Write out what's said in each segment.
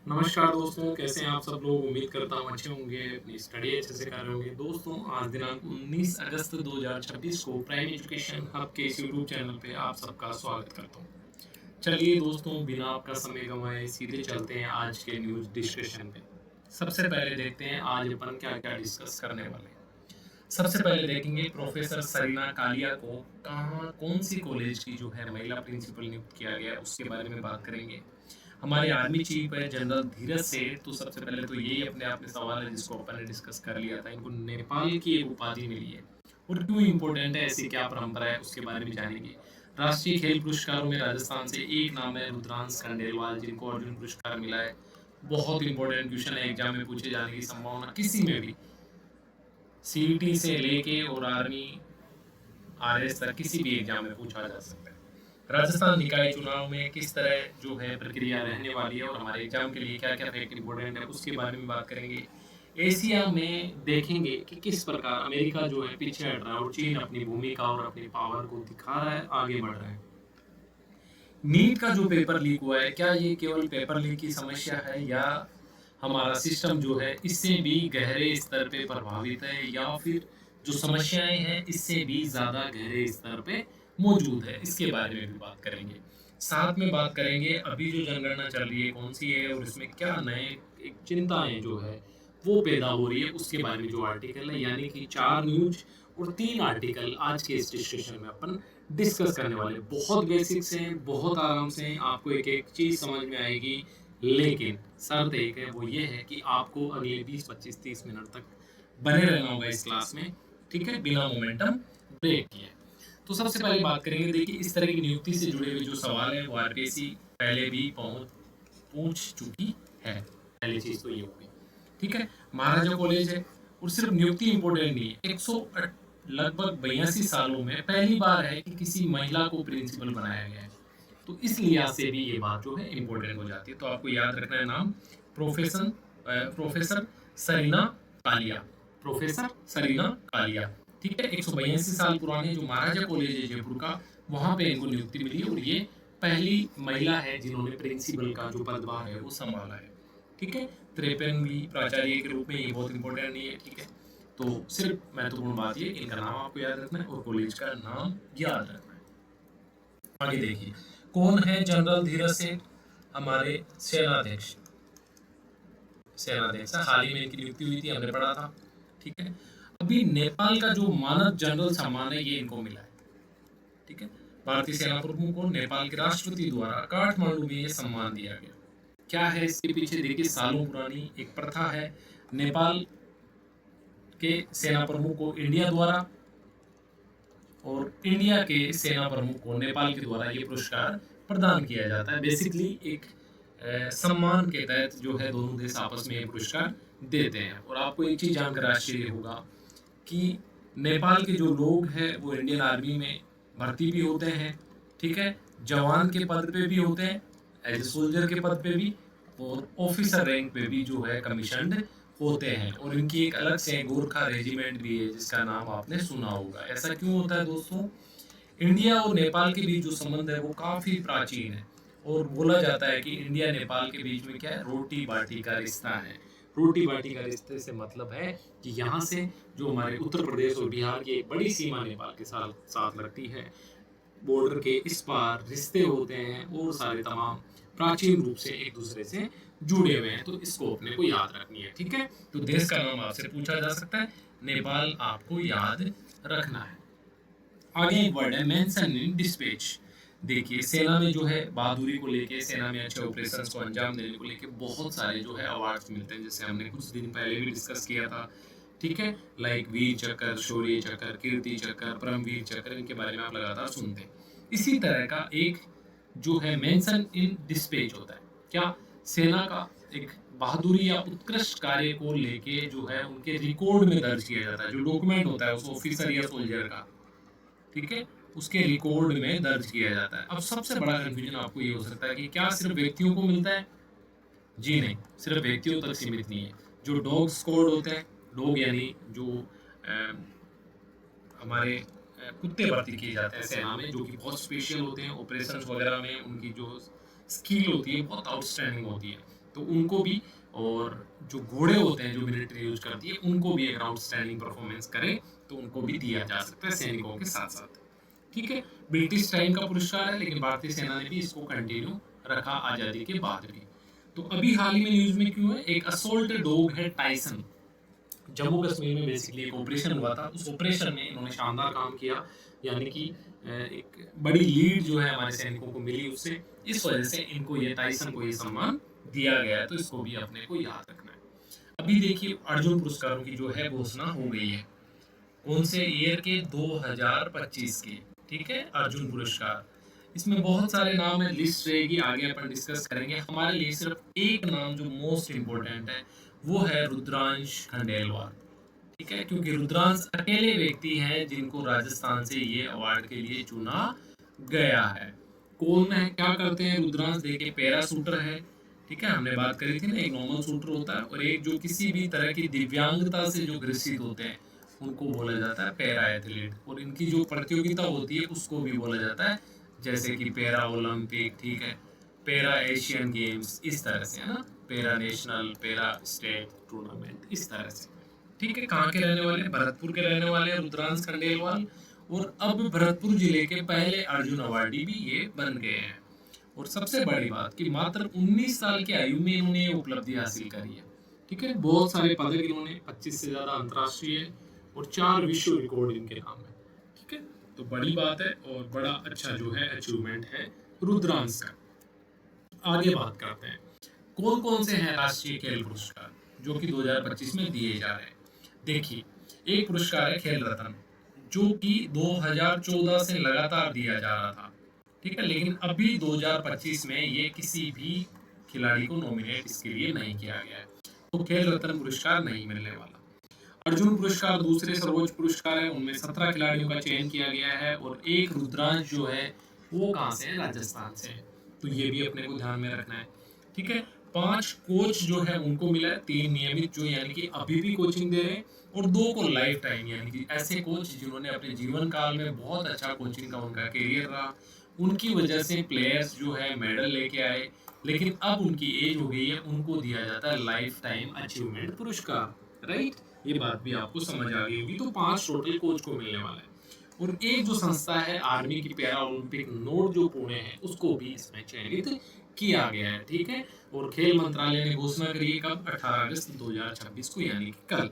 नमस्कार दोस्तों, कैसे हैं आप सब लोग। उम्मीद करता हूँ अच्छे होंगे, अपनी स्टडी अच्छे से कर रहे होंगे। दोस्तों, आज दिनांक 19 अगस्त 2026 को प्राइम एजुकेशन हब के इस यूट्यूब चैनल पे आप सबका स्वागत करता हूँ। चलिए दोस्तों, बिना आपका समय गंवाए सीधे चलते हैं आज के न्यूज़ डिस्कशन पे। सबसे पहले देखते हैं आज अपन क्या-क्या डिस्कस करने वाले हैं। सबसे पहले देखेंगे प्रोफेसर सरीना कालिया को कहाँ कौन-सी कॉलेज की जो है महिला प्रिंसिपल नियुक्त किया गया है, उसके बारे में बात करेंगे। हमारे आर्मी चीफ है जनरल धीरज सेठ, तो सबसे पहले तो यही अपने आप में सवाल है जिसको अपन ने डिस्कस कर लिया था। इनको नेपाल की एक उपाधि मिली है और क्यों इम्पोर्टेंट है, ऐसी क्या परंपरा है, उसके बारे में जानेंगे। राष्ट्रीय खेल पुरस्कारों में राजस्थान से एक नाम है रुद्रांश खंडेलवाल, जिनको अर्जुन पुरस्कार मिला है। बहुत इंपॉर्टेंट क्वेश्चन है, एग्जाम में पूछे जाने की संभावना किसी में भी, सीईटी से लेके और आर्मी आरएस तक किसी भी एग्जाम में पूछा जा सकता है। राजस्थान निकाय चुनाव में किस तरह जो है प्रक्रिया रहने वाली है और हमारे एग्जाम के लिए क्या-क्या फैक्ट इम्पोर्टेंट है, उसके बारे में बात करेंगे। एशिया में देखेंगे कि किस प्रकार अमेरिका जो है पीछे हट रहा है और चीन अपनी भूमिका और अपनी पावर को दिखा रहा है, आगे बढ़ रहा है। नीट का जो पेपर लीक हुआ है, क्या ये केवल पेपर लीक की समस्या है या हमारा सिस्टम जो है इससे भी गहरे स्तर पे प्रभावित है, या फिर जो समस्याएं हैं इससे भी ज़्यादा गहरे स्तर पे मौजूद है, इसके बारे में भी बात करेंगे। साथ में बात करेंगे अभी जो जनगणना चल रही है कौन सी है और इसमें क्या नए एक चिंताएं जो है वो पैदा हो रही है, उसके बारे में जो आर्टिकल है, यानी कि 4 न्यूज़ और 3 आर्टिकल आज के इस डिस्कशन में अपन डिस्कस करने वाले। बहुत बेसिक्स हैं, बहुत आराम से हैं, आपको एक-एक चीज़ समझ में आएगी, लेकिन शर्त एक है, वो ये है कि आपको अगले 20, 25, 30 मिनट तक बने रहना होगा इस क्लास में, ठीक है? बिना मोमेंटम ब्रेक किए। तो सबसे पहले बात करेंगे, देखिए इस तरह की नियुक्ति से जुड़े हुए जो सवाल हैं, वो आरपीएससी पहले भी पूछ चुकी है। पहली चीज़ तो ये हो गई, ठीक है? महाराजा कॉलेज है और सिर्फ नियुक्ति इम्पोर्टेंट नहीं है, 108 लगभग 82 सालों में पहली बार है कि किसी महिला को प्रिंसिपल बनाया गया है। तो इस लिहाज से भी ये बात जो है इम्पोर्टेंट हो जाती है। तो आपको याद रखना है नाम, प्रोफेसर सरीना कालिया, प्रोफेसर सरीना कालिया, ठीक है? 182 साल पुराने जो महाराजा कॉलेज है जयपुर का, वहाँ पे इनको नियुक्ति मिली है और ये पहली महिला है जिन्होंने प्रिंसिपल का जो पदभार है वो संभाला है, ठीक है? 53वीं प्राचार्य के रूप में, ये बहुत इंपॉर्टेंट नहीं है, ठीक है? तो सिर्फ महत्वपूर्ण बात ये, इनका नाम आपको याद रखना है और कॉलेज का नाम याद रखना है। आगे देखिए, कौन है जनरल धीरज सेठ? हमारे सेनाध्यक्ष, सेनाध्यक्ष हाल ही में इनकी नियुक्ति हुई थी, हमने पढ़ा था, ठीक है? अभी नेपाल का जो मानद जनरल सम्मान है ये इनको मिला है, ठीक है? भारतीय सेना प्रमुख को नेपाल के राष्ट्रपति द्वारा काठमांडू में ये सम्मान दिया गया। क्या है इसके पीछे, देखिए सालों पुरानी एक प्रथा है, नेपाल के सेना प्रमुख को इंडिया द्वारा और इंडिया के सेना प्रमुख को नेपाल के द्वारा ये पुरस्कार प्रदान किया जाता है। बेसिकली एक सम्मान के तहत जो है दोनों देश आपस में ये पुरस्कार देते हैं। और आपको एक चीज़ जानकर आश्चर्य होगा कि नेपाल के जो लोग हैं वो इंडियन आर्मी में भर्ती भी होते हैं, ठीक है? जवान के पद पे भी होते हैं, एज ए सोल्जर के पद पे भी, और ऑफिसर रैंक पे भी जो है कमीशन्ड होते हैं। और इनकी एक अलग से गोरखा रेजिमेंट भी है जिसका नाम आपने सुना होगा। ऐसा क्यों होता है दोस्तों? इंडिया और नेपाल के बीच जो संबंध है वो काफ़ी प्राचीन है और बोला जाता है कि इंडिया नेपाल के बीच में क्या है, रोटी बाटी का रिश्ता है। रोटी बाटी का रिश्ते से मतलब है कि यहाँ से जो हमारे उत्तर प्रदेश और बिहार की एक बड़ी सीमा नेपाल के साथ साथ लगती है, बॉर्डर के इस पार रिश्ते होते हैं और सारे तमाम प्राचीन रूप से एक दूसरे से जुड़े हुए हैं। तो इसको अपने को याद रखनी है, ठीक है? तो देश का नाम आपसे पूछा जा सकता है, नेपाल आपको याद रखना है। आगे एक वर्ड है मेंशन इन डिस्पैच। देखिए सेना में जो है बहादुरी को लेके, सेना में अच्छे ऑपरेशंस को अंजाम देने को लेके बहुत सारे जो है अवार्ड्स मिलते हैं, जैसे हमने कुछ दिन पहले भी डिस्कस किया था, ठीक है? लाइक वीर चक्र, शौर्य चक्र, कीर्ति चक्र, परमवीर चक्र, इनके बारे में आप लगातार सुनते हैं। इसी तरह का एक जो है मेंशन इन डिस्पैच होता है। क्या? सेना का एक बहादुरी या उत्कृष्ट कार्य को लेके जो है उनके रिकॉर्ड में दर्ज किया जाता है, जो डॉक्यूमेंट होता है उस ऑफिसर या सोल्जर का, ठीक है? उसके रिकॉर्ड में दर्ज किया जाता है। अब सबसे बड़ा कन्फ्यूजन आपको ये हो सकता है कि क्या सिर्फ व्यक्तियों को मिलता है? जी नहीं, सिर्फ व्यक्तियों तक सीमित नहीं है। जो डॉग स्क्वाड होते हैं, डॉग यानी जो हमारे कुत्ते भर्ती किए जाते हैं सेना में, जो कि बहुत स्पेशल होते हैं, ऑपरेशंस वगैरह में उनकी जो स्किल होती है बहुत आउटस्टैंडिंग होती है। तो उनको भी, और जो घोड़े होते हैं जो मिलिट्री यूज करती है उनको भी अगर आउटस्टैंडिंग परफॉर्मेंस करे तो उनको भी दिया जा सकता है सैनिकों के साथ साथ। ठीक है, ब्रिटिश टाइम का पुरस्कार है, लेकिन भारतीय सेना ने भी इसको कंटिन्यू रखा आजादी के बाद भी। तो अभी हाल ही में न्यूज में क्यों है, एक असोल्ट डॉग है टाइसन, जम्मू कश्मीर में बेसिकली एक ऑपरेशन हुआ था, उस ऑपरेशन में इन्होंने शानदार काम किया, यानी कि एक बड़ी लीड जो है हमारे सैनिकों को मिली उससे, इस वजह से इनको ये टाइसन को ये सम्मान दिया गया है, तो इसको भी अपने को याद रखना है। अभी देखिए अर्जुन पुरस्कारों की जो है घोषणा हो गई है, कौन से ईयर के, 2025 के। ठीक है, अर्जुन पुरस्कार, इसमें बहुत सारे नाम है, लिस्ट रहेगी, आगे अपन डिस्कस करेंगे। हमारे लिए सिर्फ एक नाम जो मोस्ट इम्पोर्टेंट है वो है रुद्रांश खंडेलवाल। ठीक है, क्योंकि रुद्रांश अकेले व्यक्ति हैं जिनको राजस्थान से ये अवार्ड के लिए चुना गया है। कौन है, क्या करते हैं रुद्रांश, देखिए पैरा शूटर है। ठीक है, हमने बात करी थी ना, एक नॉर्मल शूटर होता है और एक जो किसी भी तरह की दिव्यांगता से जो ग्रसित होते हैं उनको बोला जाता है पैरा एथलीट, और इनकी जो प्रतियोगिता होती है उसको भी बोला जाता है, जैसे कि पैरा ओलंपिक, ठीक है, पैरा एशियन गेम्स, इस तरह से है ना, para national, para state tournament, इस तरह से। ठीक है, कहाँ के रहने वाले, भरतपुर के रहने वाले हैं रुद्रांश खंडेलवाल, और अब भरतपुर जिले के पहले अर्जुन अवार्डी भी ये बन गए हैं। और सबसे बड़ी बात कि मात्र 19 साल की आयु में इन्होंने ये उपलब्धि हासिल करी है। ठीक है, बहुत सारे पदक इन्होंने, 25 से ज्यादा अंतर्राष्ट्रीय और 4 विश्व रिकॉर्ड इनके नाम है। ठीक है, तो बड़ी बात है और बड़ा अच्छा जो है अचीवमेंट है रुद्रांश का। आगे बात करते हैं, कौन कौन से हैं राष्ट्रीय खेल पुरस्कार जो कि 2025 में दिए जा रहे हैं। देखिए, एक पुरस्कार है खेल रत्न, जो कि 2014 से लगातार दिया जा रहा था। ठीक है, लेकिन अभी 2025 में ये किसी भी खिलाड़ी को नॉमिनेट इसके लिए नहीं किया गया है, तो खेल रत्न पुरस्कार नहीं मिलने वाला। अर्जुन पुरस्कार दूसरे सर्वोच्च पुरस्कार है, उनमें 17 खिलाड़ियों का चयन किया गया है, और एक रुद्रांश जो है वो कहाँ से है, राजस्थान से है, तो ये भी अपने को ध्यान में रखना है। ठीक है, 5 कोच जो है उनको मिला है, 3 नियमित जो यानी कि अभी भी कोचिंग दे रहे हैं, और 2 को लाइफ टाइम, यानी कि ऐसे कोच जिन्होंने अपने जीवन काल में बहुत अच्छा कोचिंग का उनका करियर रहा, उनकी वजह से प्लेयर्स जो है मेडल लेके आए, लेकिन अब उनकी एज हो गई है, उनको दिया जाता है लाइफ टाइम अचीवमेंट पुरस्कार। राइट, ये बात भी आपको समझ आ गई होगी। तो 5 टोटल कोच को मिलने वाला है, और एक जो संस्था है आर्मी की पैरा ओलंपिक नोड जो पुणे है उसको भी इसमें चयनित किया गया है। ठीक है, और खेल मंत्रालय ने घोषणा करी है कब, 18 अगस्त 2026 को, यानी कि कल।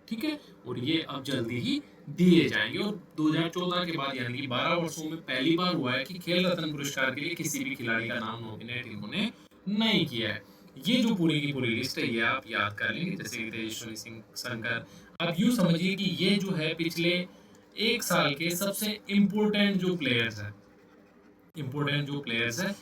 ठीक है, और ये अब जल्दी ही दिए जाएंगे, और 2014 के बाद यानी कि 12 वर्षों में पहली बार हुआ है कि खेल रत्न पुरस्कार के लिए किसी भी खिलाड़ी का नाम नॉमिनेट इन्होंने नहीं किया है। ये जो पूरी की पूरी लिस्ट है ये आप याद कर लेंगे, जैसे कि तेजस्वी सिंह शंकर। आप यूं समझिए कि ये जो है पिछले 1 साल के सबसे इम्पोर्टेंट जो प्लेयर्स है,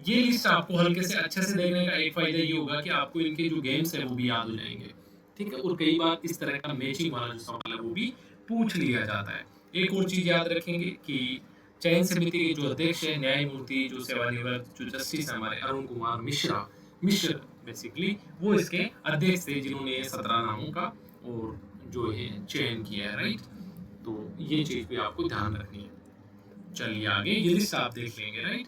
ये लिस्ट आपको हल्के से अच्छे से देखने का एक फायदा ये होगा कि आपको इनके जो गेम्स है वो भी याद हो जाएंगे। ठीक है, और कई बार इस तरह का मैचिंग वाला जो सवाल है वो भी पूछ लिया जाता है। एक और चीज याद रखेंगे कि चयन समिति के जो अध्यक्ष है, न्यायमूर्ति जो सेवानिवृत्त जो जस्टिस है हमारे अरुण कुमार मिश्र बेसिकली, वो इसके अध्यक्ष थे जिन्होंने ये 17 नामों का और जो है चयन किया है। राइट, तो ये चीज भी आपको ध्यान रखनी है। चलिए आगे, ये लिस्ट आप देख लेंगे। राइट,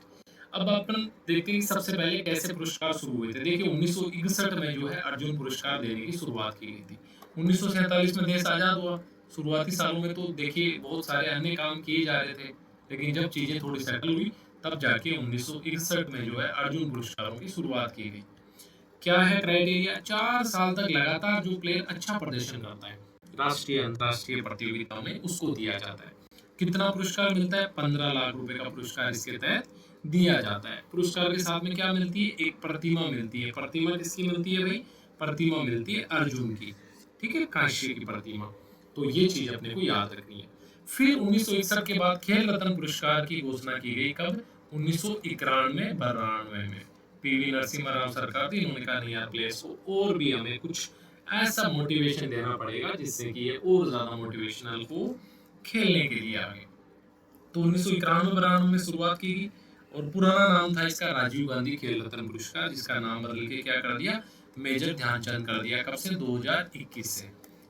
अब अपन देखते हैं कि सबसे पहले कैसे पुरस्कार शुरू हुए थे। देखिए 1961 में जो है अर्जुन पुरस्कार देने की शुरुआत की गई थी। 1947 में देश आजाद हुआ। शुरुआती सालों में तो देखिए बहुत सारे अन्य काम किए जा रहे थे, लेकिन जब चीजें थोड़ी सेटल हुई तब जाके 1961 में जो है अर्जुन पुरस्कारों की शुरुआत की गई। क्या है क्राइटेरिया, 4 साल तक लगातार जो प्लेयर अच्छा प्रदर्शन करता है राष्ट्रीय अंतर्राष्ट्रीय प्रतियोगिताओं में उसको दिया जाता है। कितना पुरस्कार मिलता है, 15 लाख रुपए का पुरस्कार इसके तहत दिया जाता है। पुरस्कार के साथ में क्या मिलती है, एक प्रतिमा मिलती है। प्रतिमा किसकी मिलती है भाई, प्रतिमा मिलती है अर्जुन की। ठीक है, कांस्य की प्रतिमा। तो ये चीज अपने को याद रखनी है। फिर 1961 के बाद खेल रत्न पुरस्कार की घोषणा की गई, कब, 1991-92 में। पीवी नरसिम्हा राव सरकार थी, इन्होंने कहा नहीं यार प्लेयर्स को और भी हमें कुछ ऐसा मोटिवेशन देना पड़ेगा जिससे कि ये और ज्यादा मोटिवेशनल हो खेलने के लिए आगे। तो 1991-92 में शुरुआत की गई, और पुराना नाम था इसका राजीव गांधी खेल रत्न पुरस्कार, जिसका नाम बदल के क्या कर दिया, मेजर ध्यानचंद कर दिया। कब से, 2021 से।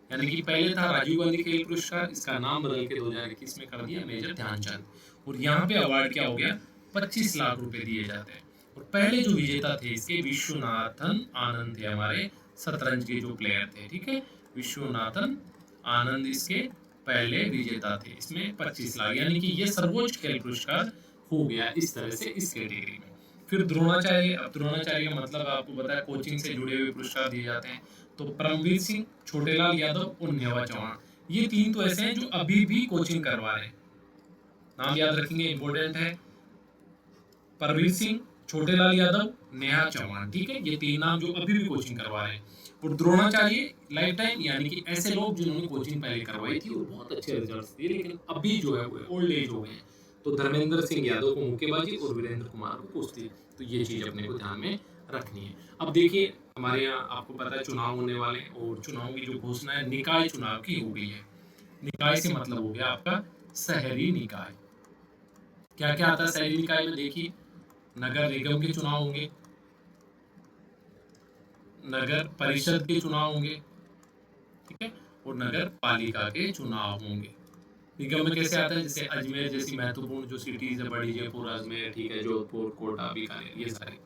यानी कि पहले था राजीव गांधी खेल पुरस्कार, इसका नाम बदल के 2021 में कर दिया मेजर ध्यानचंद। और यहाँ पे अवार्ड क्या हो गया, 25 लाख रुपए दिए जाते हैं। और पहले जो विजेता थे इसके विश्वनाथन आनंद थे, हमारे शतरंज के जो प्लेयर थे, ठीक है। विश्वनाथन आनंद इसके पहले विजेता थे। इसमें 25 लाख, यानी कि ये सर्वोच्च खेल पुरस्कार हो गया इस तरह से इस कैटेगरी में। फिर द्रोणाचार्य, अब द्रोणाचार्य का मतलब आपको पता है कोचिंग से जुड़े हुए पुरस्कार दिए जाते हैं। तो परमवीर सिंह, छोटेलाल यादव और नेवा चौहान, ये तीन तो ऐसे हैं जो अभी भी कोचिंग करवा रहे हैं। नाम याद रखेंगे, इंपॉर्टेंट है। परमवीर सिंह, छोटेलाल यादव, नेहा चौहान, ठीक है। ये तीन नाम जो अभी भी कोचिंग करवा रहे हैं। और द्रोणाचार्य लाइफ टाइम, यानी कि ऐसे लोग जिन्होंने कोचिंग पहले करवाई थी और बहुत अच्छे रिजल्ट्स दिए, लेकिन अभी जो है वो ओल्ड एज हो गए हैं। तो धर्मेंद्र सिंह यादव को मुक्केबाजी और वीरेंद्र कुमार को कुश्ती। तो ये चीज अपने को ध्यान में रखनी है। अब देखिए, हमारे यहाँ आपको पता है चुनाव होने वाले हैं, और चुनाव की जो घोषणा है निकाय चुनाव की हो गई है। निकाय से मतलब हो गया आपका शहरी निकाय। क्या क्या आता है शहरी निकाय में, देखिए, नगर निगम के चुनाव होंगे, नगर परिषद के चुनाव होंगे, ठीक है, और नगर पालिका के चुनाव होंगे। निगम में कैसे आता है, जैसे अजमेर जैसी महत्वपूर्ण जो सिटीज है, बड़ी जयपुर, अजमेर, ठीक है, जोधपुर, कोटा, बीकानेर, ये सारे।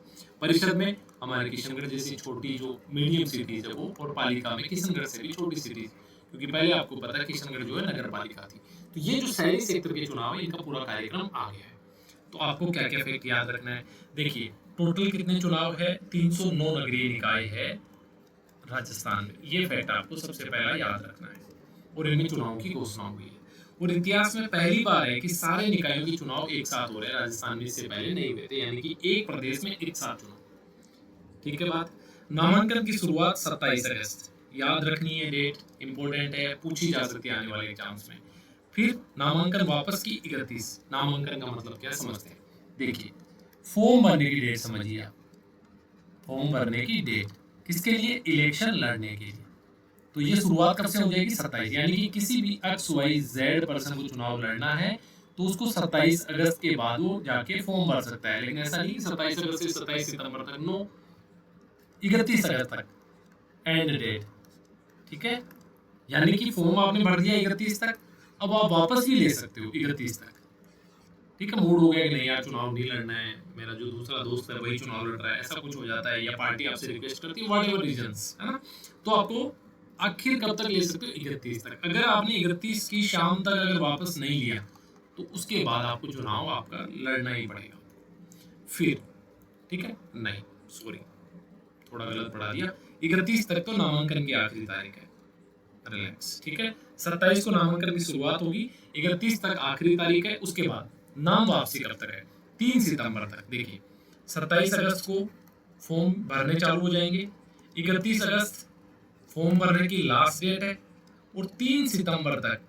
परिषद में हमारे किशनगढ़ जैसी छोटी जो मीडियम सिटीज है वो, और पालिका में किशनगढ़ से भी छोटी सिटीज, क्योंकि पहले आपको पता है किशनगढ़ जो है नगर पालिका थी। तो ये जो शहरी क्षेत्र के चुनाव है, इनका पूरा कार्यक्रम आ गया है। तो आपको क्या क्या फैक्ट याद रखना है, देखिए, टोटल कितने चुनाव है, 309 नगरीय निकाय है राजस्थान में। ये फैक्ट आपको सबसे पहला याद रखना है। और इनमें चुनाव की घोषणा हुई है। और इतिहास में पहली बार है कि सारे निकायों के चुनाव एक साथ हो रहे हैं। राजस्थान में इससे पहले नहीं हुए थे, यानी कि एक प्रदेश में एक साथ चुनाव, ठीक है बात। नामांकन की शुरुआत 27 अगस्त, याद रखनी है डेट, इंपॉर्टेंट है, पूछी जा सकती है आने वाले एग्जाम्स में। फिर नामांकन वापस की 31। नामांकन का मतलब क्या समझते हैं, देखिए, फॉर्म भरने की डेट समझिए आप। फॉर्म भरने की डेट किसके लिए, इलेक्शन लड़ने के लिए। तो ये शुरुआत कब से हो जाएगी, 27, यानी कि किसी भी XYZ पर्सन को चुनाव लड़ना है तो उसको 27 अगस्त के बाद वो जाके फॉर्म भर सकता है। लेकिन ऐसा नहीं 27 अगस्त से 27 सितंबर तक, नो, 31 अगस्त तक एंड डेट, ठीक है। यानी कि फॉर्म आपने भर दिया 31 तक, अब आप वापस भी ले सकते हो 31 तक, ठीक है। मूड हो गया कि नहीं यार चुनाव नहीं लड़ना है, मेरा जो दूसरा दोस्त है वही चुनाव लड़ रहा है, ऐसा कुछ हो जाता है, या पार्टी आपसे रिक्वेस्ट करती है, व्हाटएवर रीजंस, है ना। तो आपको आखिर कब तक ले सकते हो, 31 तक। अगर आपने 31 की शाम तक अगर वापस नहीं लिया तो उसके बाद आपको चुनाव आपका लड़ना ही पड़ेगा फिर, ठीक है। नहीं, सॉरी, थोड़ा गलत पढ़ा दिया। 31 तक तो नामांकन की आखिरी तारीख है, रिलैक्स, ठीक है। 27 को नामांकन की शुरुआत होगी, 31 तक आखिरी तारीख है। उसके बाद नाम वापसी कब तक है, 3 सितंबर तक। देखिए, 27 अगस्त को फॉर्म भरने चालू हो जाएंगे, 31 अगस्त फॉर्म भरने की लास्ट डेट है, और 3 सितंबर तक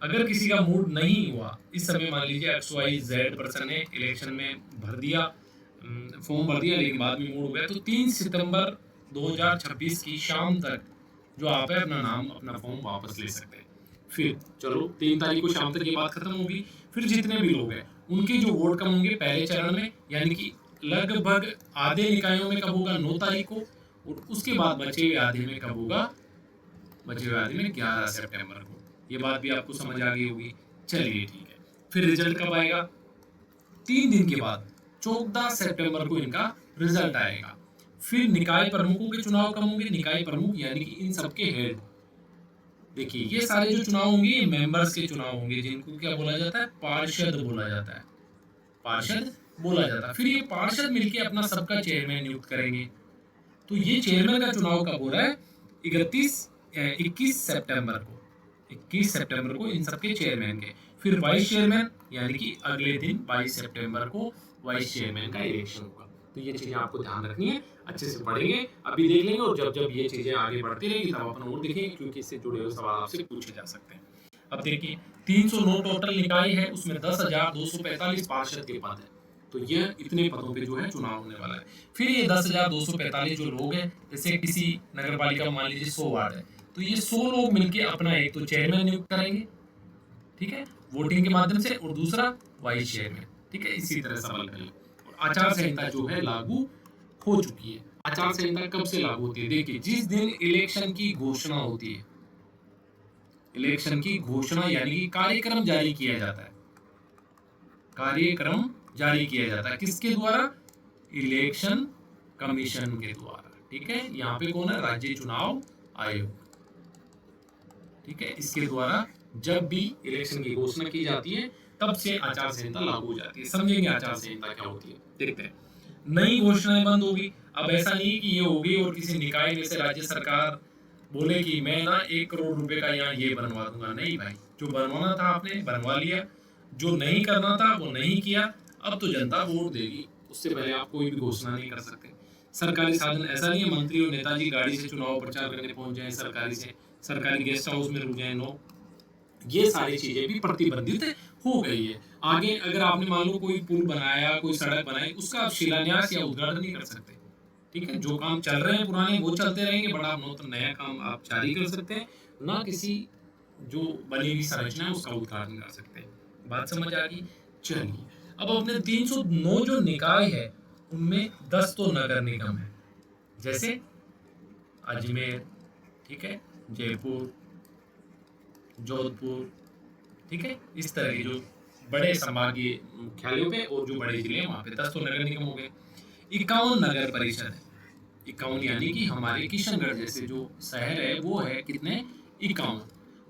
अगर किसी का मूड नहीं हुआ, इस समय मान लीजिए XYZ पर्सन ने इलेक्शन में भर दिया, फॉर्म भर दिया, लेकिन बाद में मूड हो गया, तो 3 सितंबर 2026 की शाम तक जो आप है अपना नाम, अपना फॉर्म वापस ले सकते हैं। फिर चलो 3 तारीख को शाम तक ये बात खत्म होगी। फिर जितने भी लोग हैं उनके जो वोट कम होंगे पहले चरण में, यानी कि लगभग आधे निकायों में कब होगा, 9 तारीख को, और उसके बाद बचे हुए आधे में कब होगा, बचे हुए आधे में 11 सितंबर को। ये बात भी आपको समझ आ गई होगी। चलिए ठीक है, फिर रिजल्ट कब आएगा, 3 दिन के बाद 14 सितंबर को इनका रिजल्ट आएगा। फिर निकाय प्रमुखों के चुनाव कब होंगे, निकाय प्रमुख यानी कि इन सबके हेड। देखिए, ये सारे जो चुनाव होंगे ये मेंबर्स के चुनाव होंगे, जिनको क्या बोला जाता है, पार्षद बोला जाता है, पार्षद बोला जाता है। फिर ये पार्षद मिलकर अपना सबका चेयरमैन नियुक्त करेंगे। तो ये चेयरमैन का चुनाव कब हो रहा है, 21 सितंबर को, 21 सितंबर को इन सबके चेयरमैन के। फिर वाइस चेयरमैन, यानी कि अगले दिन 22 सितंबर को वाइस चेयरमैन का इलेक्शन होगा। तो ये चीजें आपको ध्यान रखनी है, अच्छे से पढ़ेंगे, अभी देख लेंगे, और जब जब ये चीजें आगे बढ़ती रहेगी तब अपन और देखेंगे, क्योंकि इससे जुड़े हुए सवाल आपसे पूछे जा सकते हैं। अब देखिए, 309 टोटल निकाय है, उसमें 10,245 पार्षद के पद है। तो ये इतने पदों पे जो है चुनाव होने वाला है। फिर ये 10,245 जो लोग हैं, जैसे किसी नगर पालिका मान लीजिए 100 वार्ड है, तो ये 100 लोग मिलके अपना एक तो चेयरमैन नियुक्त करेंगे, ठीक है, वोटिंग के माध्यम से, और दूसरा वाइस चेयरमैन, ठीक है, इसी तरह सवाल करें। और आचार संहिता जो है लागू हो चुकी है। आचार संहिता कब से लागू होती है, देखिए, जिस दिन इलेक्शन की घोषणा होती है, इलेक्शन की घोषणा यानी कि कार्यक्रम जारी किया जाता है, कार्यक्रम जारी किया जाता है, किसके द्वारा, इलेक्शन कमीशन के द्वारा। ठीक है, यहाँ पे कौन है, राज्य चुनाव आयोग। ठीक है, इसके द्वारा जब भी इलेक्शन की घोषणा की जाती है तब से आचार संहिता लागू हो जाती है। समझेंगे आचार संहिता क्या होती है, देखते हैं। नई घोषणाएं बंद होगी। अब ऐसा नहीं कि ये होगी और किसी निकाय में से राज्य सरकार बोले कि मैं ना 1 करोड़ रुपए का यहाँ ये बनवा दूंगा। नहीं भाई, जो बनवाना था आपने बनवा लिया, जो नहीं करना था वो नहीं किया। अब तो जनता वोट देगी, उससे पहले आप कोई भी घोषणा नहीं कर सकते। सरकारी साधन ऐसा नहीं है मंत्री और नेताजी गाड़ी से चुनाव प्रचार करने पहुंच जाए, सरकारी गेस्ट हाउस में रुक जाए। नो, ये सारी चीजें भी प्रतिबंधित हो गई है। आगे अगर आपने मान लो कोई पुल बनाया, कोई सड़क बनाई, उसका आप शिलान्यास या उद्घाटन नहीं कर सकते। ठीक है, जो काम चल रहे हैं पुराने वो चलते रहेंगे, बट आप नया काम आप जारी कर सकते हैं, ना किसी जो बनी हुई संरचना है उसका उद्घाटन कर सकते हैं। बात समझ आ गई। चलिए, अब अपने 309 जो निकाय है उनमें 10 तो नगर निगम है, जैसे अजमेर, ठीक है, जयपुर, जोधपुर। ठीक है, इस तरह के जो बड़े संभागीय मुख्यालयों पे और जो बड़े जिले वहां पे 10 तो नगर निगम हो गए। 51 नगर परिषद है। 51 यानी कि हमारे किशनगढ़ जैसे जो शहर है वो है कितने, 51।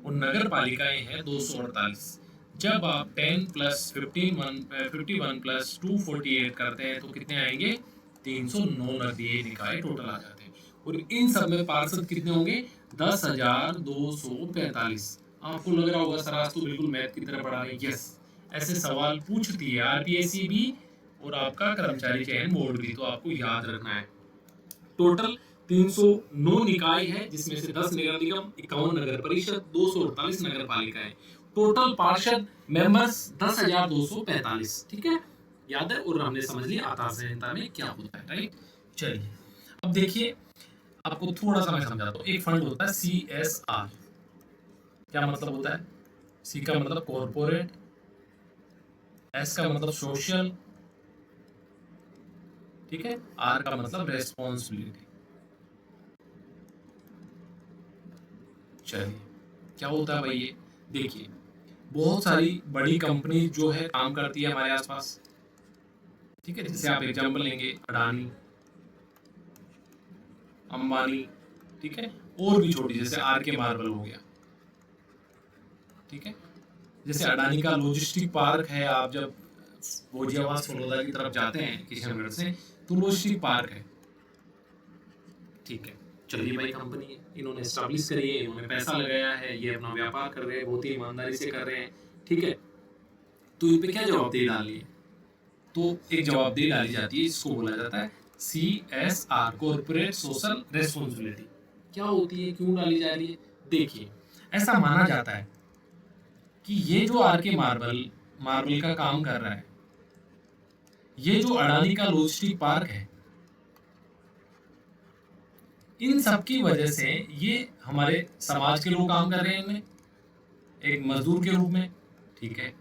और नगर पालिकाएं हैं 248। जब आप 10 प्लस 51 प्लस 248 करते हैं तो कितने आएंगे, 309 नगरीय निकाय टोटल आ जाते हैं। और इन सब में पार्षद कितने होंगे, 10,245। आपको लग रहा होगा सर आज तो बिल्कुल मैथ की तरह पढ़ा रहे हैं। यस, ऐसे सवाल पूछती है आरपीएससी भी और आपका कर्मचारी चयन बोर्ड भी, तो आपको याद रखना है। टोटल 309 निकाय है, जिसमें से 10 नगर निगम, 51 नगर परिषद, 248 नगर पालिकाएं। टोटल पार्षद मेंबर्स 10,245। ठीक है, याद है, और हमने समझ लिया आचार संहिता में क्या होता है। राइट, चलिए अब देखिए, आपको थोड़ा सा मैं समझाता हूँ। एक फंड होता है CSR। क्या मतलब होता है, सी का मतलब कॉर्पोरेट, एस का मतलब सोशल, ठीक है, आर का मतलब रेस्पॉन्सिबिलिटी। चलिए, क्या होता है भाई ये, देखिए बहुत सारी बड़ी कंपनी जो है काम करती है हमारे आसपास। ठीक है, जैसे आप एग्जांपल लेंगे अडानी, अंबानी, ठीक है, और भी छोटी जैसे आरके मार्बल हो गया। ठीक है, जैसे अडानी का लॉजिस्टिक पार्क है, आप जब भोजियावास फलोदा की तरफ जाते हैं किशनगढ़ से तो लॉजिस्टिक पार्क है। ठीक है, चलिए भाई, कंपनी है, इन्होंने एस्टैब्लिश करी है, इन्होंने पैसा लगाया है, ये अपना व्यापार कर रहे हैं, बहुत ही ईमानदारी से कर रहे हैं। ठीक है, तो इन पे क्या जवाबदेही डाली है, तो एक जवाबदेही डाली जाती है, इसको बोला जाता है CSR, कॉर्पोरेट सोशल रेस्पॉन्सिबिलिटी। क्या होती है, क्यों डाली जा रही है, देखिए ऐसा माना जाता है कि ये जो आरके मार्बल का काम कर रहा है, ये जो अडानी का लॉजिस्टिक पार्क है, इन सब की वजह से ये हमारे समाज के लोग काम कर रहे हैं इनमें, एक मजदूर के रूप में। ठीक है,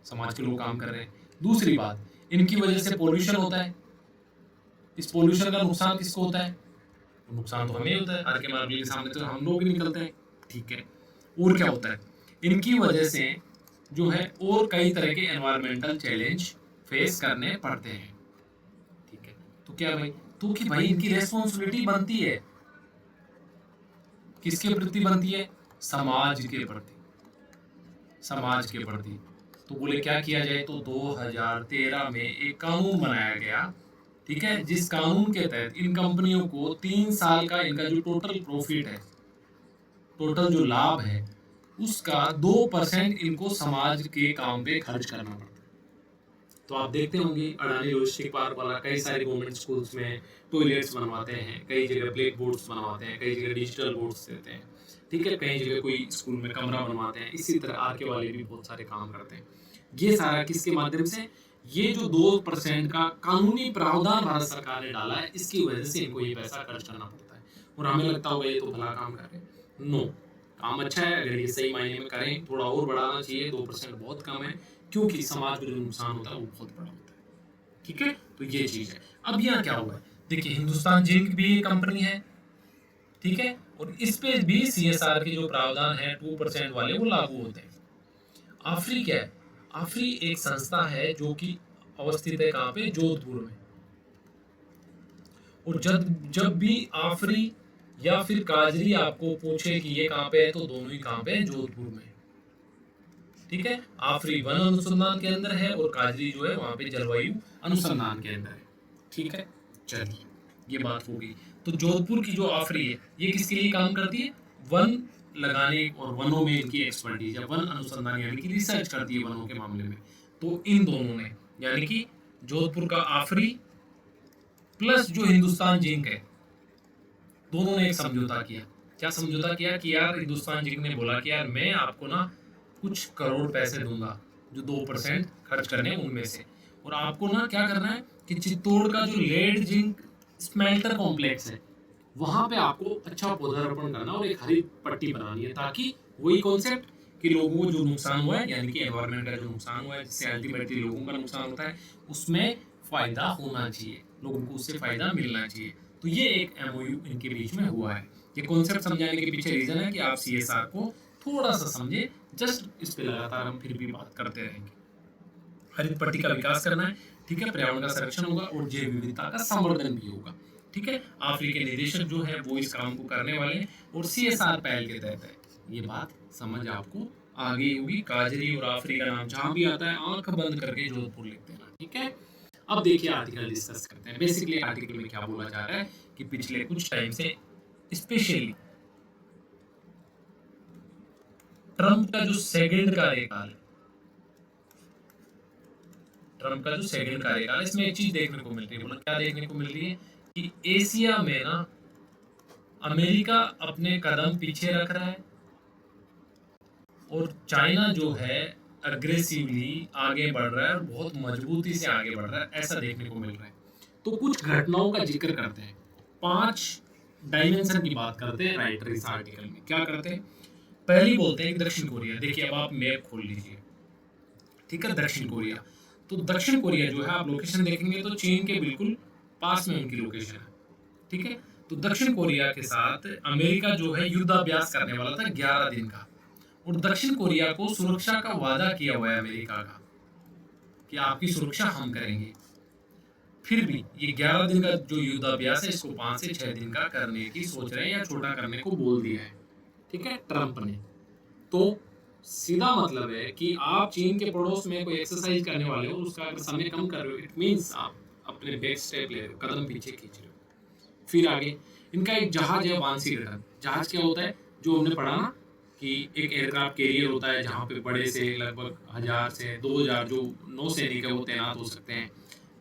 समाज के लोग काम कर रहे हैं। दूसरी बात, इनकी वजह से पोल्यूशन होता है। इस पोल्यूशन का नुकसान किसको होता है, नुकसान तो हमें होता है, आरके मार्बल के सामने तो हम लोग ही निकलते हैं। ठीक है, और क्या होता है, इनकी वजह से जो है और कई तरह के एनवायरमेंटल चैलेंज फेस करने पड़ते हैं। ठीक है, तो क्या भाई, तो कि भाई इनकी रेस्पॉन्सिबिलिटी बनती है, किसके प्रति बनती है, समाज के प्रति, समाज के प्रति। तो बोले क्या किया जाए, तो 2013 में एक कानून बनाया गया। ठीक है, जिस कानून के तहत इन कंपनियों को 3 साल का इनका जो टोटल प्रॉफिट है, टोटल जो लाभ है, उसका 2% इनको समाज के काम पे खर्च करना पड़ता है। तो आप देखते होंगे अडानी लॉजिस्टिक पार्क वाला कई सारे गवर्नमेंट स्कूल्स में टॉयलेट्स बनवाते हैं, कई जगह ब्लैक बोर्ड्स बनवाते हैं, कई जगह डिजिटल बोर्ड्स देते हैं। ठीक है, कई जगह कोई स्कूल में कमरा बनवाते हैं। इसी तरह आरके वाले भी बहुत सारे काम करते हैं। ये सारा किसके माध्यम से, ये जो 2% का कानूनी प्रावधान भारत सरकार ने डाला है, इसकी वजह से इनको ये पैसा खर्च करना पड़ता है। और हमें लगता होगा ये तो भला काम कर रहे हैं। नो, काम अच्छा है, अगर ये सही मायने में करें, थोड़ा और बढ़ाना चाहिए। 2% बहुत कम है, क्योंकि समाज को जो नुकसान होता है वो बहुत बड़ा होता है। ठीक है, तो ये चीज है। अब यहाँ क्या हुआ, देखिए हिंदुस्तान जिंक भी एक कंपनी है। ठीक है, और इस पे भी CSR के जो प्रावधान है 2% वाले वो लागू होते हैं। आफरी क्या है, आफरी एक संस्था है जो कि अवस्थित है कहाँ पे, जोधपुर में। और जब जब भी आफरी या फिर काजरी आपको पूछे कि ये कहाँ पे है, तो दोनों ही कहाँ पे है, जोधपुर में। ठीक है, आफरी वन अनुसंधान के अंदर है और काजरी जो है वहां पे जलवायु अनुसंधान के अंदर है। ठीक है, चलिए ये बात हो गई। तो जोधपुर की जो आफरी है ये किसके लिए काम करती है, वन लगाने और वनों में इनकी एक्सपर्टीज है, वन अनुसंधान यानी कि रिसर्च करती है वनों के मामले में। तो इन दोनों ने यानी कि जोधपुर का आफरी प्लस जो हिंदुस्तान जिंक है, दोनों ने एक समझौता किया। क्या समझौता किया कि यार हिंदुस्तान जिंक ने बोला कि यार मैं आपको ना कुछ करोड़ पैसे दूंगा जो 2% खर्च करने उनमें से, और आपको ना क्या करना है कि चित्तौड़ का जो लेड जिंक स्मेल्टर कॉम्प्लेक्स है वहां पे आपको अच्छा पौधारोपण करना और एक हरित पट्टी बनानी है, ताकि वही कॉन्सेप्ट कि लोगों को जो नुकसान हुआ है यानी कि एनवायरनमेंट का जो नुकसान हुआ है जिससे अल्टीमेटली लोगों का नुकसान होता है उसमें फायदा होना चाहिए, लोगों को उससे फायदा मिलना चाहिए। तो ये एक एमओयू इनके बीच में हुआ है। ये कॉन्सेप्ट समझाने के पीछे रीजन है कि आप सीएसआर को थोड़ा सा समझे, जस्ट इस पे लगातार हम फिर भी बात करते रहेंगे। हरित पट्टी का विकास करना है, ठीक है, पर्यावरण का संरक्षण होगा और जैव विविधता का संवर्धन भी होगा। ठीक है, अफ्रीकी निदेशक जो है वो इस काम को करने वाले हैं और सीएसआर पहल के तहत है। ये बात समझ आपको आ गई होगी। काजरी और अफ्रीका नाम जहां भी आता है आंख बंद करके जोधपुर लिखते हैं। ठीक है, अब देखिए आर्टिकल डिस्कस करते हैं। बेसिकली आर्टिकल में क्या बोला जा रहा है कि पिछले कुछ टाइम से स्पेशली ट्रंप का जो सेकंड कार्यकाल, ट्रंप का जो सेकंड कार्यकाल, इसमें एक चीज देखने को मिल रही है। बोला क्या देखने को मिल रही है कि एशिया में ना अमेरिका अपने कदम पीछे रख रहा है और चाइना जो है अग्रेसिवली आगे बढ़ रहा है और बहुत मजबूती से आगे बढ़ रहा है, ऐसा देखने को मिल रहा है। तो कुछ घटनाओं का जिक्र करते हैं, 5 डायमेंशन की बात करते हैं राइटर इस आर्टिकल में। क्या करते हैं, पहली बोलते हैं कि दक्षिण कोरिया। देखिए अब आप मैप खोल लीजिए, ठीक है, दक्षिण कोरिया। तो दक्षिण कोरिया जो है आप लोकेशन देखेंगे तो चीन के बिल्कुल पास में उनकी लोकेशन है। ठीक है, तो दक्षिण कोरिया के साथ अमेरिका जो है युद्धाभ्यास करने वाला था 11 दिन का, और दक्षिण कोरिया को सुरक्षा का वादा किया हुआ है अमेरिका का कि आपकी सुरक्षा हम करेंगे। फिर भी ये 11 दिन का जो युद्धाभ्यास है इसको 5 से 6 दिन का करने की सोच रहे हैं या छोटा करने को बोल दिया है। ठीक है, ट्रंप ने। तो सीधा मतलब है कि आप चीन के पड़ोस में कोई एक्सरसाइज करने वाले हो, उसका अगर समय कम कर रहे हो, इट मींस आप अपने बैक स्टेप ले रहे हो, कदम पीछे खींच रहे हो। फिर आगे इनका एक जहाज है वांसी रिटर्न। जहाज क्या होता है, जो हमने पढ़ा ना कि एक एयरक्राफ्ट कैरियर होता है जहाँ पे बड़े से लगभग 1000 से 2000 जो नौसैनिक है वो तैनात हो सकते हैं।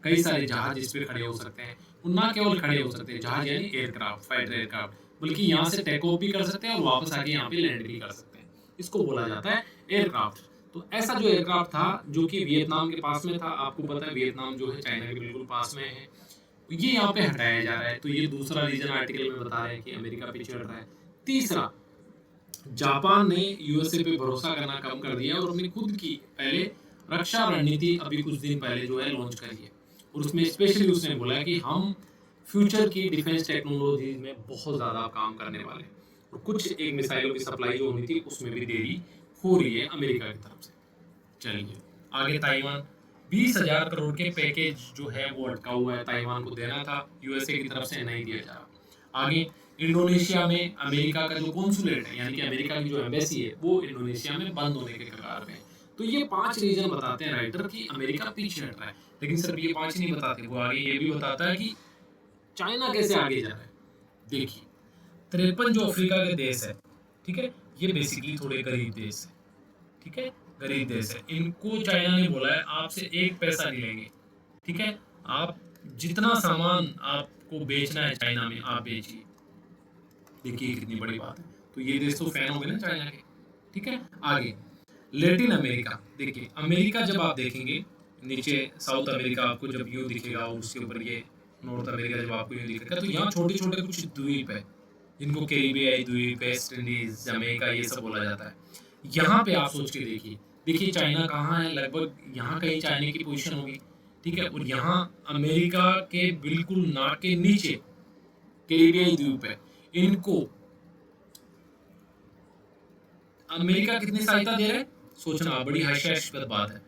कई सारे जहाज इस पे खड़े हो सकते हैं। वो ना केवल खड़े हो सकते हैं जहाज यानी एयरक्राफ्ट, फाइटर एयरक्राफ्ट, बल्कि यहाँ से टेक ऑफ भी कर सकते हैं और वापस आके यहाँ पे लैंड भी कर सकते हैं। इसको बोला जाता है एयरक्राफ्ट। तो ऐसा जो एयरक्राफ्ट था जो कि वियतनाम के पास में था, आपको पता है वियतनाम जो है चाइना के बिल्कुल पास में है, ये यहाँ पे हटाया जा रहा है। तो ये दूसरा रीजन आर्टिकल में बता रहे हैं कि अमेरिका पीछे हट रहा है। तीसरा, जापान ने यूएसए पे भरोसा करना कम कर दिया और अपनी खुद की पहले रक्षा रणनीति अभी कुछ दिन पहले जो है लॉन्च करी है, और उसमें स्पेशली उसने बोला कि हम फ्यूचर की डिफेंस टेक्नोलॉजी में बहुत ज़्यादा काम करने वाले हैं, और कुछ एक मिसाइलों की सप्लाई जो होनी थी उसमें भी देरी हो रही है अमेरिका की तरफ से। चलिए आगे, ताइवान 20,000 करोड़ के पैकेज जो है वो अटका हुआ है, ताइवान को देना था, यूएसए की तरफ से नहीं दिया जा रहा। आगे इंडोनेशिया में अमेरिका का जो कॉन्सुलेट है यानी कि अमेरिका की जो एम्बेसी है वो इंडोनेशिया में बंद होने के कगार पे है। तो ये 5 रीजन बताते हैं राइटर कि अमेरिका पीछे हट रहा है। लेकिन सिर्फ ये 5 नहीं बताते, वो आगे ये भी बताता है कि चाइना कैसे आगे जा रहा है। देखिए 53 जो अफ्रीका के देश है, ठीक है, ये बेसिकली थोड़े गरीब देश है। ठीक है, गरीब देश है। इनको चाइना ने बोला है आपसे 1 पैसा नहीं लेंगे। ठीक है, आप जितना सामान आपको बेचना है चाइना में आप बेचिए। देखिए कितनी बड़ी बात है। तो ये देश तो फैन हो गए ना चाइना के। ठीक है, आगे लैटिन अमेरिका। देखिए अमेरिका जब आप देखेंगे नीचे साउथ अमेरिका आपको जब यूं दिखेगा और उसके ऊपर ये नॉर्थ अमेरिका जब आपको यूं दिखेगा, तो यहाँ छोटे छोटे कुछ द्वीप है जिनको कैरिबियाई द्वीप, वेस्ट इंडीज, जमैका ये सब बोला जाता है। यहाँ पे आप सोच के देखिए, देखिए चाइना कहाँ है, लगभग यहाँ कहीं चाइना की पोजीशन होगी। ठीक है, और यहाँ अमेरिका के बिल्कुल नाक के नीचे कैरिबियाई द्वीप है। इनको अमेरिका कितनी सहायता दे रहा है, सोचना बड़ी हास्यास्पद बात है,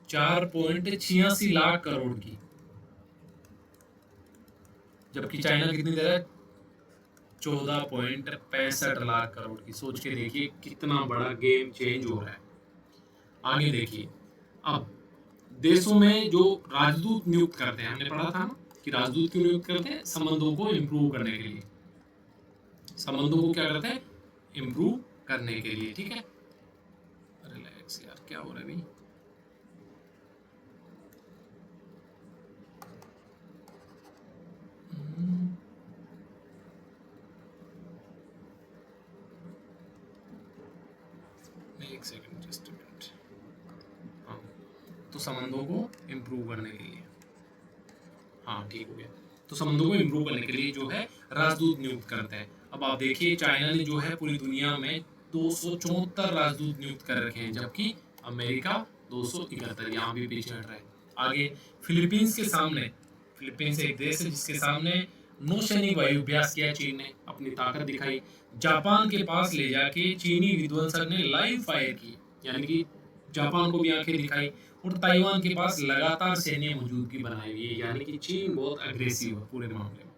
4.86 लाख करोड़ की। जबकि चाइना कितनी दे रहा है, 14.65 लाख करोड़ की। सोच के देखिए कितना बड़ा गेम चेंज हो रहा है। आगे देखिए, अब देशों में जो राजदूत नियुक्त करते हैं, हमने पढ़ा था ना कि राजदूत क्यों नियुक्त करते हैं, संबंधों को इम्प्रूव करने के लिए। संबंधों को क्या करते हैं, इम्प्रूव करने के लिए, ठीक है। रिलैक्स यार, क्या हो रहा है भाई। एक सेकंड, जस्ट मिनट। हाँ, तो संबंधों को इम्प्रूव करने के लिए, हाँ ठीक हो गया। तो संबंधों को इम्प्रूव करने के लिए जो है राजदूत नियुक्त करते हैं। अब आप देखिए चाइना ने जो है पूरी दुनिया में 274 राजदूत नियुक्त कर रखे हैं, जबकि अमेरिका 271, यहाँ भी पीछे हट रहा है। आगे फिलीपींस के सामने, फिलीपींस एक देश है जिसके सामने नौसैनिक वायुअभ्यास किया चीन ने, अपनी ताकत दिखाई। जापान के पास ले जाके चीनी विध्वंसक ने लाइव फायर की, यानी कि जापान को भी आंखें दिखाई। और ताइवान के पास लगातार सैन्य मौजूदगी बनाई हुई है, यानी कि चीन बहुत अग्रेसिव है पूरे मामले में,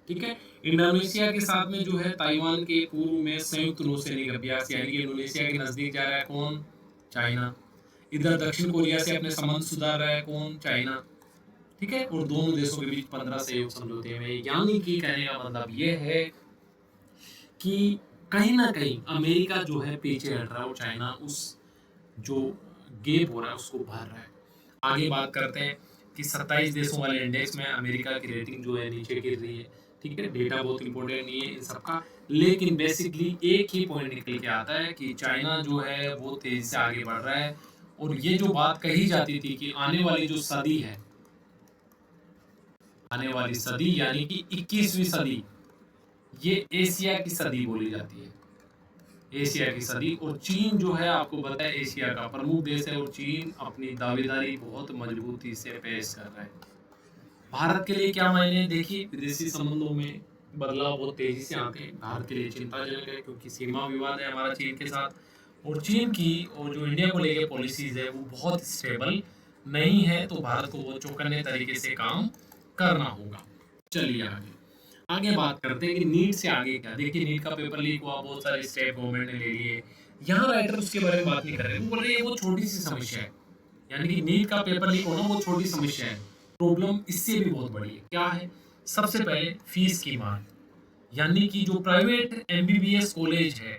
ठीक है। इंडोनेशिया के साथ में जो है ताइवान के पूर्व में संयुक्त नौसैनिक अभ्यास, यानी कि इंडोनेशिया के नजदीक जा रहा है कौन, चाइना। इधर दक्षिण कोरिया से अपने संबंध सुधार रहा है कौन, चाइना, ठीक है। और दोनों देशों के बीच 15 सहयोग समझौते में, यानी कि कहने का मतलब ये है कि कहीं ना कहीं अमेरिका जो है पीछे हट रहा है और चाइना उस जो गैप हो रहा है उसको भर रहा है। आगे बात करते हैं कि 27 देशों वाले इंडेक्स में अमेरिका की रेटिंग जो है नीचे गिर रही है, ठीक है। डेटा बहुत इंपॉर्टेंट नहीं है इन सबका, लेकिन बेसिकली एक ही पॉइंट निकल के आता है कि चाइना जो है वो तेजी से आगे बढ़ रहा है। और ये जो बात कही जाती थी कि आने वाली जो सदी है, आने वाली सदी यानी कि 21वीं सदी, ये एशिया की सदी बोली जाती है, एशिया की सदी। और चीन जो है आपको पता है एशिया का प्रमुख देश है, और चीन अपनी दावेदारी बहुत मजबूती से पेश कर रहा है। भारत के लिए क्या मायने, देखिए विदेशी संबंधों में बदलाव बहुत तेजी से आते हैं, भारत के लिए चिंताजनक है, क्योंकि सीमा विवाद है हमारा चीन के साथ। और चीन की और जो इंडिया को लेके पॉलिसीज है वो बहुत स्टेबल नहीं है, तो भारत को वो चौकन्ने तरीके से काम करना होगा। चलिए आगे आगे बात करते हैं कि नीट से आगे क्या। देखिए नीट का पेपर लीक हुआ, बहुत सारे स्टेप गवर्नमेंट ने ले लिए। यहाँ राइटर उसके बारे में बात नहीं कर रहे, वो बोल रहे हैं वो छोटी सी समस्या है, यानी कि नीट का पेपर लीक होना वो छोटी समस्या है। प्रॉब्लम इससे भी बहुत बड़ी है। क्या है, सबसे पहले फीस की मांग, यानी कि जो प्राइवेट एमबीबीएस कॉलेज है,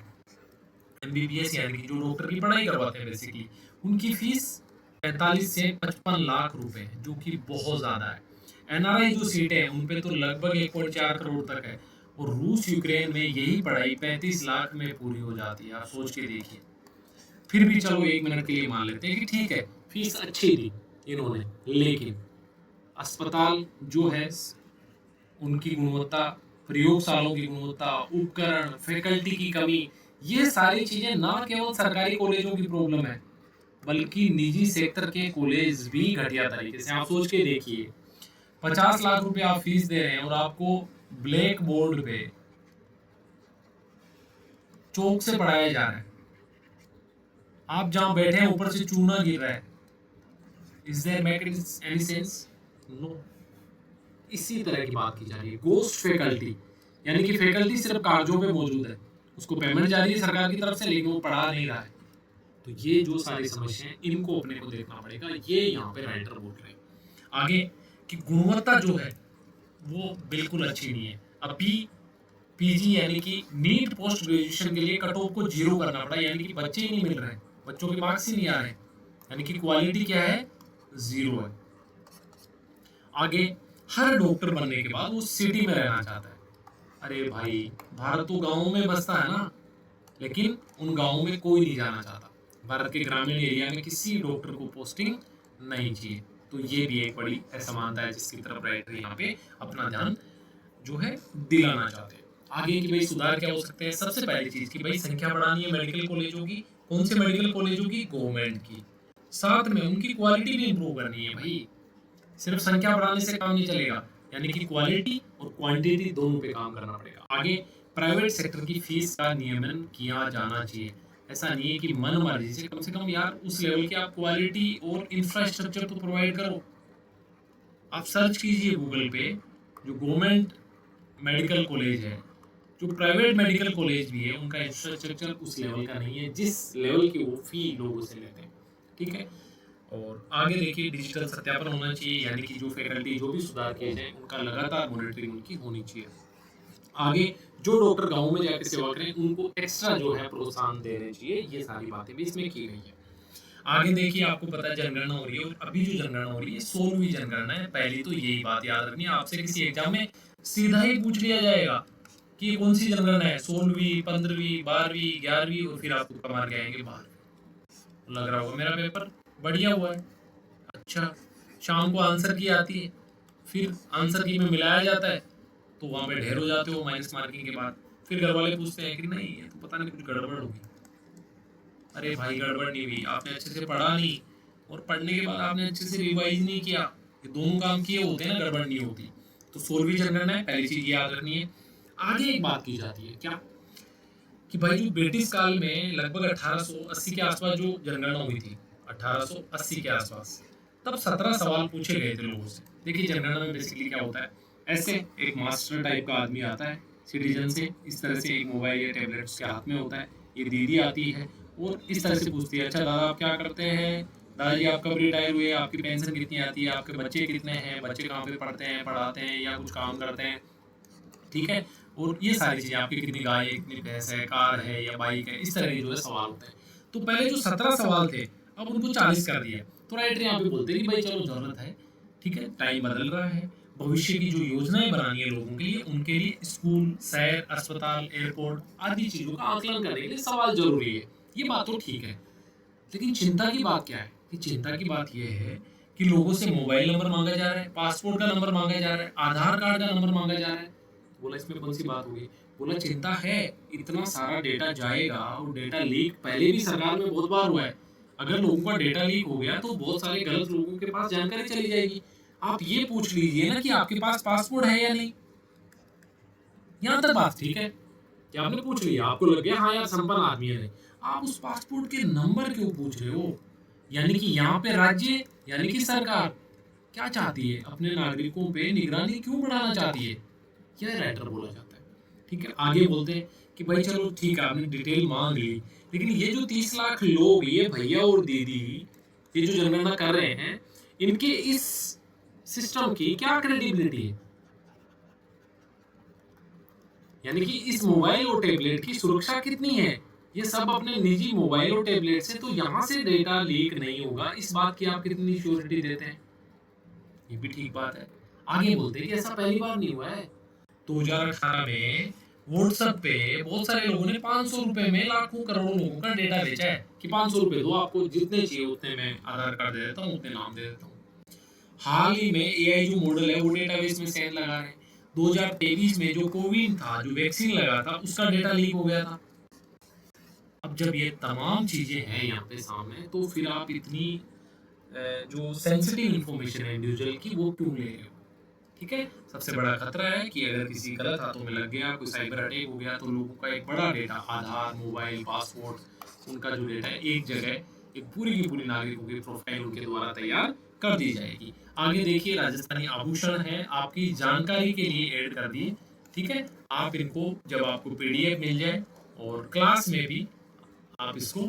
एमबीबीएस यानी कि जो डॉक्टर की पढ़ाई करवाते हैं बेसिकली, उनकी फीस 45 से 55 लाख रुपए है, जो कि बहुत ज्यादा है। एनआरआई जो सीटें हैं उन पे तो लगभग 1.4 करोड़ तक है, और रूस यूक्रेन में यही पढ़ाई 35 लाख में पूरी हो जाती है। आप सोच के देखिए। फिर भी चलो एक मिनट के लिए मान लेते हैं कि ठीक है फीस अच्छी दी इन्होंने, लेकिन अस्पताल जो है उनकी गुणवत्ता, प्रयोगशालाओं की गुणवत्ता, उपकरण, फैकल्टी की कमी, ये सारी चीजें ना केवल सरकारी कॉलेजों की प्रॉब्लम है, बल्कि निजी सेक्टर के कॉलेज भी घटिया तरीके से। आप सोच के देखिए 50 लाख रुपए आप फीस दे रहे हैं और आपको ब्लैक बोर्ड पे चौक से पढ़ाया जा रहा है, आप जहां बैठे हैं ऊपर से चूना गिर रहा है। Is there make any sense? No. इसी तरह की बात की जा रही है गोस्ट फैकल्टी, यानी कि फैकल्टी सिर्फ कागजों पे मौजूद है, उसको पेमेंट जा रही है सरकार की तरफ से, लेकिन वो पढ़ा नहीं रहा है। तो ये जो सारी समस्याएं इनको अपने को देखना पड़ेगा, ये यहाँ पे राइटर बोल रहे हैं। आगे कि गुणवत्ता जो है वो बिल्कुल अच्छी नहीं है। अभी पीजी यानी कि नीट पोस्ट ग्रेजुएशन के लिए कट ऑफ को 0 करना पड़ा, यानी कि बच्चे ही नहीं मिल रहे हैं, बच्चों के मार्क्स ही नहीं आ रहे, यानी कि क्वालिटी क्या है, 0 है। आगे हर डॉक्टर बनने के बाद वो सिटी में रहना चाहता है। अरे भाई भारत तो गांवों में बसता है ना, लेकिन उन गांवों में कोई नहीं जाना चाहता। भारत के ग्रामीण एरिया में किसी डॉक्टर को पोस्टिंग नहीं चाहिए। तो ये भी एक बड़ी असमानता है जिसकी तरफ राइटर यहाँ पे अपना ध्यान जो है दिलाना चाहते हैं। आगे की भाई सुधार क्या हो सकते हैं, सबसे पहली चीज की भाई संख्या बढ़ानी है मेडिकल कॉलेजों की। कौन से मेडिकल कॉलेजों की, गवर्नमेंट की। साथ में उनकी क्वालिटी भी इंप्रूव करनी है भाई, सिर्फ संख्या बढ़ाने से काम नहीं चलेगा, यानी कि क्वालिटी और क्वांटिटी दोनों पे काम करना पड़ेगा। आगे प्राइवेट सेक्टर की फीस का नियमन किया जाना चाहिए। ऐसा नहीं है कि मन मर्जी से, कम से कम यार उस लेवल की आप क्वालिटी और इंफ्रास्ट्रक्चर तो प्रोवाइड करो। आप सर्च कीजिए गूगल पे, जो गवर्नमेंट मेडिकल कॉलेज है, जो प्राइवेट मेडिकल कॉलेज भी है, उनका इंफ्रास्ट्रक्चर उस लेवल का नहीं है जिस लेवल की वो फी लोगों से लेते हैं। ठीक है, और आगे देखिए डिजिटल सत्यापन होना चाहिए, यानी कि जो फैकल्टी जो भी सुधार किए जाए उनका लगातार मॉनिटरिंग उनकी होनी चाहिए। आगे जो डॉक्टर गाँव में जाकर सेवा करें उनको एक्स्ट्रा जो है प्रोत्साहन देने चाहिए, ये सारी बातें भी इसमें की गई है। आगे देखिए आपको पता है जनगणना हो रही है, और अभी जो जनगणना हो रही है 16वीं जनगणना है। पहली तो यही बात याद रखनी है, आपसे किसी एग्जाम में सीधा ही पूछ लिया जाएगा कि ये कौन सी जनगणना है, 16वीं, 15वीं, 12वीं, 11वीं, और फिर आप तुक्का मार के आएंगे 12वीं। लग रहा होगा मेरा पेपर बढ़िया हुआ है। अच्छा, शाम को आंसर की आती है, फिर आंसर की में मिलाया जाता है, तो वहां पे ढेर हो जाते हो माइनस मार्किंग के बाद। फिर घर वाले पूछते हैं कि नहीं ये तो पता नहीं कुछ गड़बड़ होगी। अरे भाई गड़बड़ नहीं हुई, आपने अच्छे से पढ़ा नहीं, और पढ़ने के बाद आपने अच्छे से रिवाइज नहीं किया। ये दोनों काम किए होते हैं ना, गड़बड़ नहीं होती। तो 16वीं जनगणना है, पहली चीज याद रखनी है। आगे एक बात की जाती है क्या, कि भाई जो ब्रिटिश काल में लगभग 1880 के आसपास जो जनगणना हुई थी, 1880 के आसपास, तब 17 सवाल पूछे गए थे लोगों से। देखिए जनगणना में बेसिकली क्या होता है, ऐसे एक मास्टर टाइप का आदमी आता है सिटीजन से, इस तरह से एक मोबाइल या टैबलेट उसके हाथ में होता है, ये दीदी आती है और इस तरह से पूछती है, अच्छा दादा आप क्या करते हैं, दादाजी आप कब रिटायर हुए, आपकी पेंशन कितनी आती है, आपके बच्चे कितने हैं, बच्चे कहाँ पे पढ़ते हैं, पढ़ाते हैं या कुछ काम करते हैं। ठीक है, और ये सारी चीजें, आपकी कितनी गाय है, कितनी भैंस है, कार है या बाइक है, इस तरह के जो है सवाल होते हैं। तो पहले जो 17 सवाल थे अब उनको 40 कर दिया। तो राइटर यहाँ पे बोलते हैं कि भाई चलो जरूरत है, ठीक है, टाइम बदल रहा है, भविष्य की जो योजनाएं बनानी है लोगों के लिए, उनके लिए स्कूल, शहर, अस्पताल, एयरपोर्ट आदि चीजों का आकलन करने के लिए सवाल जरूरी है। ये बात तो ठीक है, लेकिन चिंता की बात क्या है, कि चिंता की बात यह है कि लोगों से मोबाइल नंबर मांगा जा रहा है, पासपोर्ट का नंबर मांगा जा रहा है, आधार कार्ड का नंबर मांगा जा रहा है। बोला इसमें कौन सी बात होगी, बोला चिंता है, इतना सारा डेटा जाएगा, और डेटा लीक पहले भी सरकार में बहुत बार हुआ है। अगर लोगों का डेटा लीक हो गया तो बहुत सारे गलत लोगों के पास जानकारी चली जाएगी। आप ये पूछ लीजिए ना कि आपके पास पासपोर्ट है या नहीं, यहाँ तक बात ठीक है कि आपने पूछ लिया, आपको लग गया हाँ यार संपन्न आदमी है। नहीं, आप उस पासपोर्ट के नंबर क्यों पूछ रहे हो, यानी कि यहाँ पे राज्य यानी कि सरकार क्या चाहती है, अपने नागरिकों पे निगरानी क्यों बढ़ाना चाहती है, यह राइटर बोला जाता है। ठीक है, आगे बोलते हैं कि भाई चलो ठीक है आपने डिटेल मांग ली, लेकिन ये जो 30 लाख लोग, ये भैया और दीदी, ये जो जनगणना कर रहे हैं, इनके इस सिस्टम की क्या क्रेडिबिलिटी है, यानी कि इस मोबाइल और टैबलेट की सुरक्षा कितनी है। ये सब अपने निजी मोबाइल और टैबलेट से, तो यहाँ से डेटा लीक नहीं होगा, इस बात की आप कितनी श्योरिटी देते हैं, ये भी ठीक बात है। आगे बोलते हैं कि ऐसा पहली बार नहीं हुआ है। 2018 में व्हाट्सएप पे बहुत सारे लोगों ने 500 रुपए में लाखों करोड़ों लोगों का डेटा बेचा है, कि 500 रुपए दो, आपको जितने चाहिए उतने में आधार कार्ड दे देता हूँ, उतने नाम दे देता हूँ। हाल ही में एआई जो मॉडल है वो डेटाबेस में सेंड लगा रहे हैं। 2023 में जो कोविड था, जो वैक्सीन लगा था, उसका डेटा लीक हो गया था। अब जब ये तमाम चीजें हैं यहाँ पे सामने, तो फिर आप इतनी जो सेंसिटिव इंफॉर्मेशन है इंडिविजुअल की, वो क्यों ले रहे हो। ठीक है, सबसे बड़ा खतरा है कि अगर किसी गलत हाथों में लग गया, कोई साइबर अटैक हो गया, तो लोगों का एक बड़ा डेटा, आधार, मोबाइल, पासपोर्ट, उनका जो डेटा है एक जगह, एक पूरी की पूरी नागरिकों की प्रोफाइल उनके द्वारा तैयार कर दी जाएगी। आगे देखिए राजस्थानी आभूषण है, आपकी जानकारी के लिए ऐड कर दिए। ठीक है, आप इनको जब आपको पीडीएफ मिल जाए, और क्लास में भी आप इसको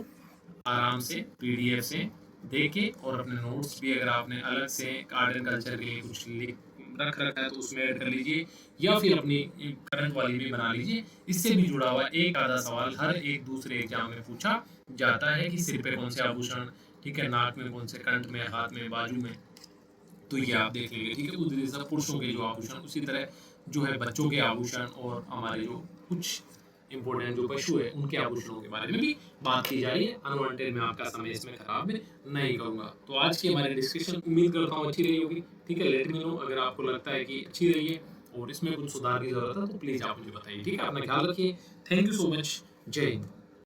आराम से पीडीएफ से देखे, और अपने नोट्स भी अगर आपने अलग से आर्ट एंड कल्चर के लिए कुछ लिख रख रखा है तो उसमें ऐड कर लीजिए, या फिर अपनी करंट वाली भी बना लीजिए। इससे भी जुड़ा हुआ एक आधा सवाल हर एक दूसरे एग्जाम में पूछा जाता है, कि सिर पे कौन से आभूषण, ठीक है, नाक में कौन से, कंठ में, हाथ में, बाजू में, तो ये आप देख लीजिए। ठीक है, उधर सब पुरुषों के जो आभूषण, उसी तरह जो है बच्चों के आभूषण, और हमारे जो कुछ इंपॉर्टेंट जो पशु है उनके आभूषणों के बारे में भी बात की जा रही है। अनवांटेड में आपका समय इसमें खराब नहीं करूंगा। तो आज की हमारी डिस्कशन उम्मीद करता हूँ अच्छी रही होगी। ठीक है, लेट मी नो अगर आपको लगता है कि अच्छी रही है और इसमें कुछ सुधार की जरूरत है, तो प्लीज आप मुझे बताइए। ठीक है, अपना ख्याल रखिए। Thank you so much. जय हिंद।